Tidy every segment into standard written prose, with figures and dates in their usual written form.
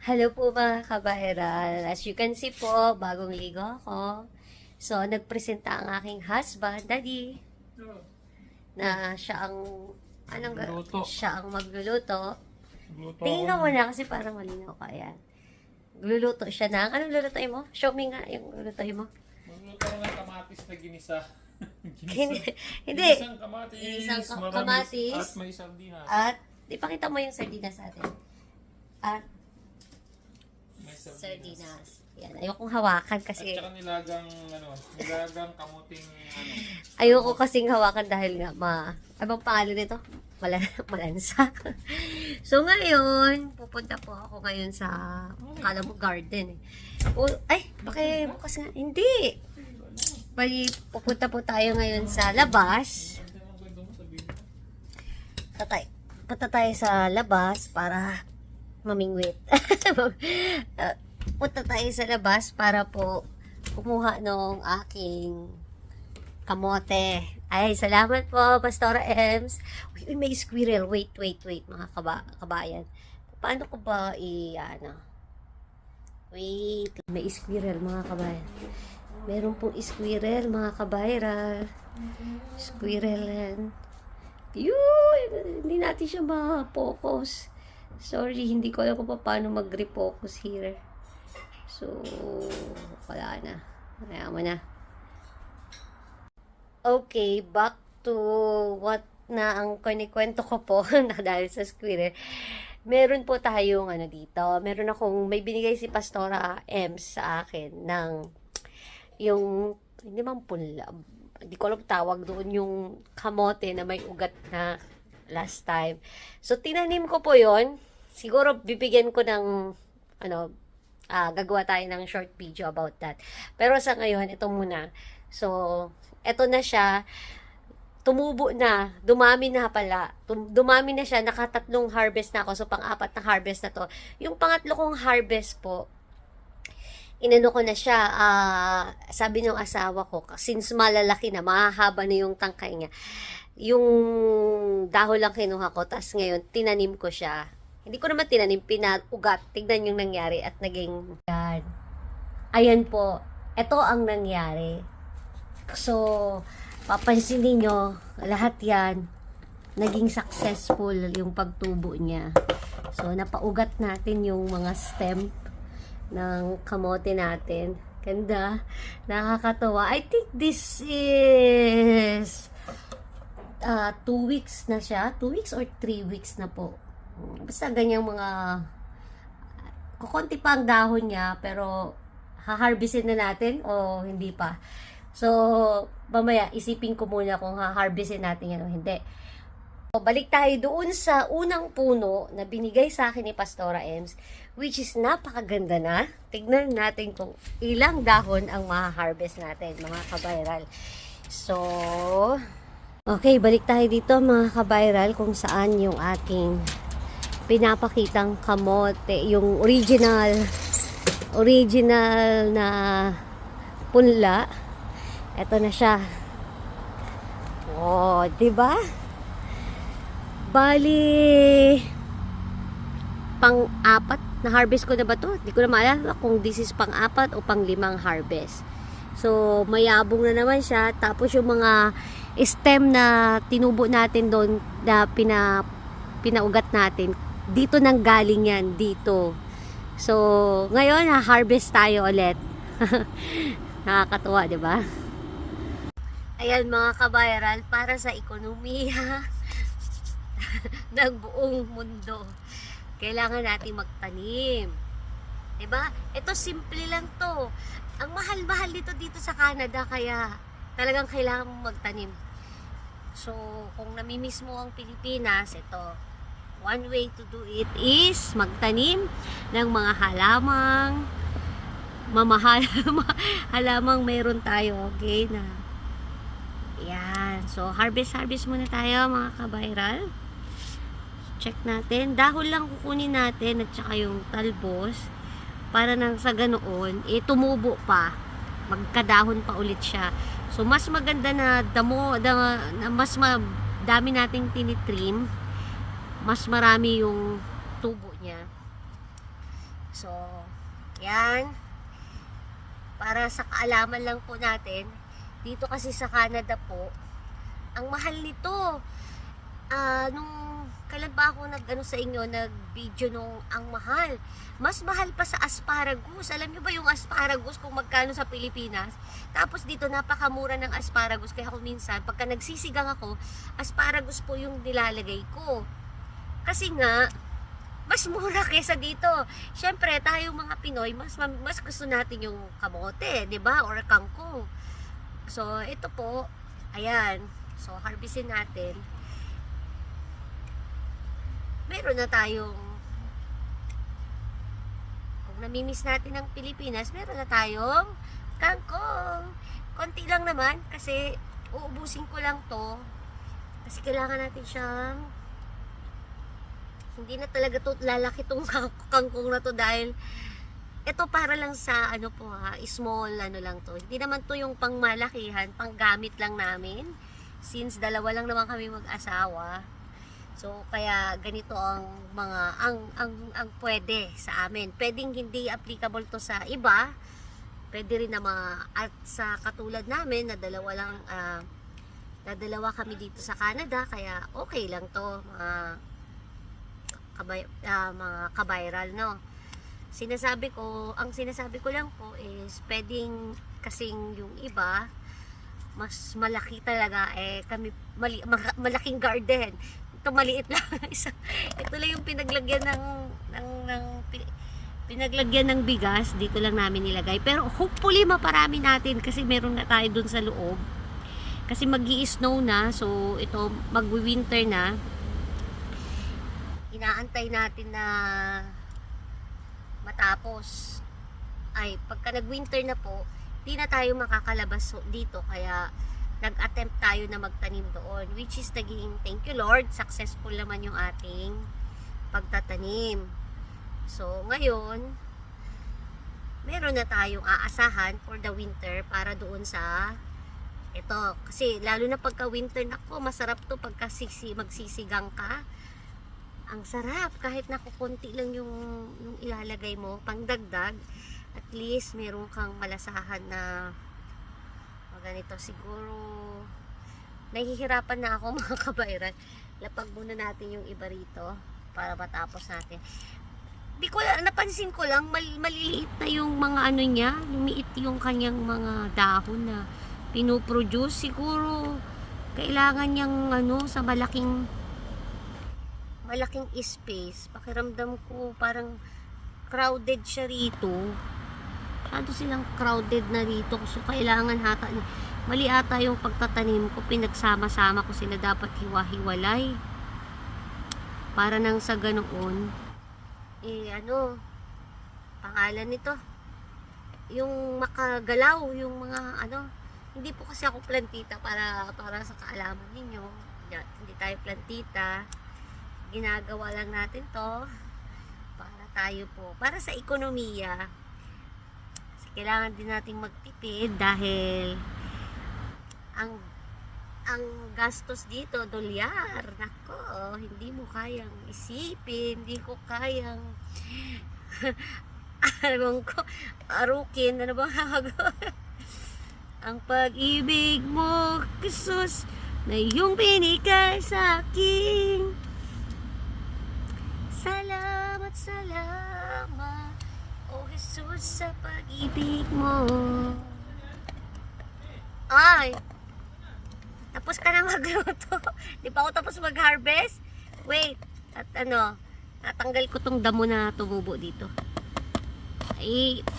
Hello po mga kabaheral. As you can see po, bagong ligo ako. So, nagpresenta ang aking husband, Daddy, na siya ang, Magluluto. siya ang magluluto. Luto Tingin ka ako. muna kasi parang malinaw ka yan. Gluluto siya ng, anong lulutuin mo? Show me nga yung lulutuin mo. Magluto ako ng kamatis na ginisa. Hindi. Ginisang kamatis. Ginisang Marami. kamatis. At may sardinas. At, ipakita mo yung sardinas sa atin. At, May sardinas. Yan, ayokong hawakan At kasi. saka nilagang kamuting Ayoko kasing hawakan dahil nga anong pangalan nito? Malansa. So ngayon, pupunta po ako ngayon sa kala mo garden eh. Bukas nga. Hindi. Bali, pupunta po tayo ngayon sa labas. Punta tayo sa labas para mamingwit. Punta tayo sa labas para po kumuha ng aking kamote. Ay, salamat po, Pastora Ems. Uy, may squirrel. Wait, mga kabayan. Paano ko ba Wait, may squirrel, mga kabayan. Meron pong squirrel, mga kabayral. Squirrel yan. Hindi natin siya ma-focus. Sorry, hindi ko alam kung paano mag-refocus here. So, wala na. Kaya mo na. Okay, back to what na ang kinikwento ko po na dahil sa squirrel. Meron po tayong dito. Meron akong may binigay si Pastora M sa akin ng yung hindi man pula. Hindi ko alam tawag doon yung kamote na may ugat na last time. So, tinanim ko po yon. Siguro bibigyan ko ng gagawa tayo ng short video about that. Pero sa ngayon, ito muna. So, ito na siya. Tumubo na. Dumami na pala. Dumami na siya. Nakatatlong harvest na ako. So, pang-apat na harvest na to. Yung pangatlo kong harvest po, inano ko na siya. Sabi ng asawa ko, since malalaki na, mahahaba na yung tangkay niya. Yung dahon lang kinuha ko. Tapos ngayon, tinanim ko siya. Hindi ko naman tinanim, pinaugat. Tignan yung nangyari at naging God. Ayan po. Ito ang nangyari. So, papansinin nyo, lahat yan, naging successful yung pagtubo niya. So, napaugat natin yung mga stem ng kamote natin. Ganda. Nakakatawa. I think this is 2 weeks na siya. 2 weeks or 3 weeks na po. Basta ganyang mga kukunti pa ang dahon niya pero haharvestin na natin o hindi pa. So, mamaya isipin ko muna kung haharvestin natin yan o hindi. So, balik tayo doon sa unang puno na binigay sa akin ni Pastora Ems, which is napakaganda na. Tignan natin kung ilang dahon ang mahaharvest natin, mga kabayral. So, okay, balik tayo dito mga kabayral kung saan yung aking pinapakitang kamote, yung original na punla. Ito na siya. Oh, 'di ba? Bali pang-apat na harvest ko na ba 'to? Hindi ko na maalala kung this is pang-apat o pang-limang harvest. So, mayabong na naman siya. Tapos yung mga stem na tinubo natin doon na pinaugat natin, dito nang galing yan, dito. So, ngayon, harvest tayo ulit. Nakakatuwa, di ba? Ayan mga kabayral, para sa ekonomiya ng buong mundo, kailangan natin magtanim. Di ba? Ito, simple lang to. Ang mahal-mahal dito sa Canada, kaya talagang kailangan mong magtanim. So, kung namimiss mo ang Pilipinas, ito, one way to do it is magtanim ng mga halamang mamahal halamang meron tayo, okay na. Yan. So, harvest muna tayo mga kabayral. Check natin. Dahon lang kukunin natin at saka yung talbos para nang sa ganoon, tumubo pa. Magkadahon pa ulit siya. So, mas maganda na mas dami nating tinitrim, mas marami yung tubo niya. So, yan. Para sa kaalaman lang po natin, dito kasi sa Canada po, ang mahal nito. Kailan ba ako sa inyo, nag-video nung ang mahal. Mas mahal pa sa asparagus. Alam niyo ba yung asparagus kung magkano sa Pilipinas? Tapos dito napakamura ng asparagus. Kaya ako minsan, pagka nagsisigang ako, asparagus po yung nilalagay ko. Kasi nga, mas mura kaysa dito. Siyempre, tayo mga Pinoy, mas gusto natin yung kamote, 'di ba? Or kangkong. So, ito po, ayan. So, harvestin natin. Meron na tayong, kung namimiss natin ang Pilipinas, meron na tayong kangkong. Konti lang naman, kasi uubusin ko lang to. Kasi kailangan natin siyang, hindi na talaga to lalaki tong kangkong na to dahil ito para lang sa small lang to. Hindi naman to yung pangmalakihan, panggamit lang namin since dalawa lang naman kami mag-asawa. So kaya ganito ang mga ang pwede sa amin. Pwedeng hindi applicable to sa iba. Pwede rin na at sa katulad namin na dalawa kami dito sa Canada, kaya okay lang to mga kabayral, no. Ang sinasabi ko lang po is pwedeng kasing yung iba mas malaki talaga, kami malaking garden. Ito maliit lang. Ito lang yung pinaglagyan ng bigas, dito lang namin nilagay. Pero hopefully maparami natin kasi meron na tayo dun sa loob. Kasi mag-i-snow na, so ito magwi-winter na. Inaantay natin na matapos. Pagka nag-winter na po, di na tayo makakalabas dito, kaya nag-attempt tayo na magtanim doon, which is naging, thank you Lord, successful naman yung ating pagtatanim. So ngayon, meron na tayong aasahan for the winter para doon sa ito. Kasi lalo na pagka winter, nako, masarap to pagka magsisigang ka. Ang sarap, kahit nakukunti lang yung ilalagay mo, pangdagdag, at least meron kang malasahan na ganito. Siguro nahihirapan na ako mga kabayran. Lapag muna natin yung iba rito para matapos natin. Napansin ko lang maliliit na yung mga niya, lumiit yung kanyang mga dahon na pinoproduce. Siguro kailangan niyang sa malaking space. Pakiramdam ko parang crowded siya rito. Silang crowded na rito. So kailangan mali ata yung pagtatanim ko. Pinagsama-sama ko sila. Dapat hiwa-hiwalay. Para nang sa ganoon, pangalan nito, yung makagalaw, yung mga hindi po kasi ako plantita para sa kaalaman ninyo. Hindi tayo plantita. Ginagawa lang natin to para tayo po, para sa ekonomiya. Kasi kailangan din nating magtipid dahil ang gastos dito, dolyar. Nako, hindi mo kayang isipin, hindi ko kayang arukin, ano ba ang pag-ibig mo, Jesus, na iyong binigay sa akin. Salamat, salamat, oh Jesus, sa pag-ibig mo. Tapos ka na magluto. Di pa ako tapos mag-harvest? Wait, at natanggal ko tong damo na tumubo dito.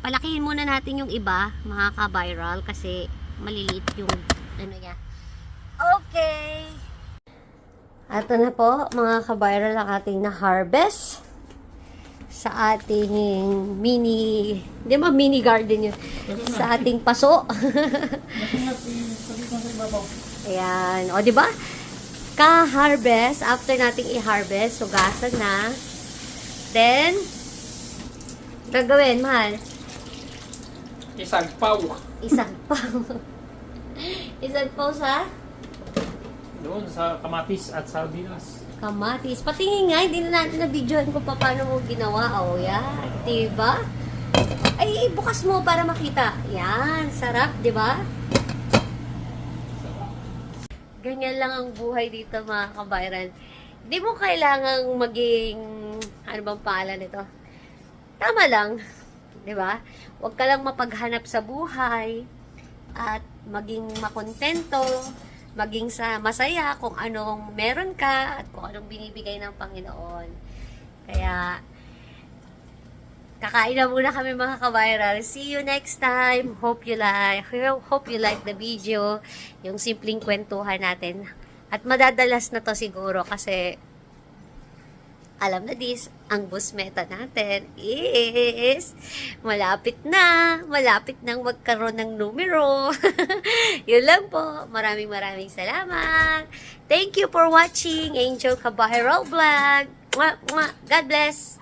Palakihin muna natin yung iba, mga ka-viral, kasi maliliit yung niya. Okay. Ito na po, mga ka-viral, ang ating na-harvest sa ating mini garden yun. Sa ating paso. Ayan. O, diba? Ka-harvest. After nating i-harvest, hugasan na. Then, gagawin, mahal? Isagpaw. Isagpaw sa? Doon sa kamatis at sardinas. Kamatis. Patingin nga, hindi na natin na-videoan kung paano mo ginawa. O, yan. Diba? Ay, bukas mo para makita. Yan. Sarap, diba? Ganyan lang ang buhay dito, mga kabayran. Hindi mo kailangang maging, ano bang pangalan nito? Tama lang. Diba? Huwag ka lang mapaghanap sa buhay at maging makontento, maging sa masaya kung anong meron ka at kung anong binibigay ng Panginoon. Kaya, kakain na muna kami mga ka-viral. See you next time. Hope you like the video. Yung simpleng kwentuhan natin. At madadalas na to siguro kasi alam na ang busmeta natin is malapit nang magkaroon ng numero. Yun lang po. Maraming salamat. Thank you for watching Angel Cabahero Vlog. Mwah, mwah. God bless.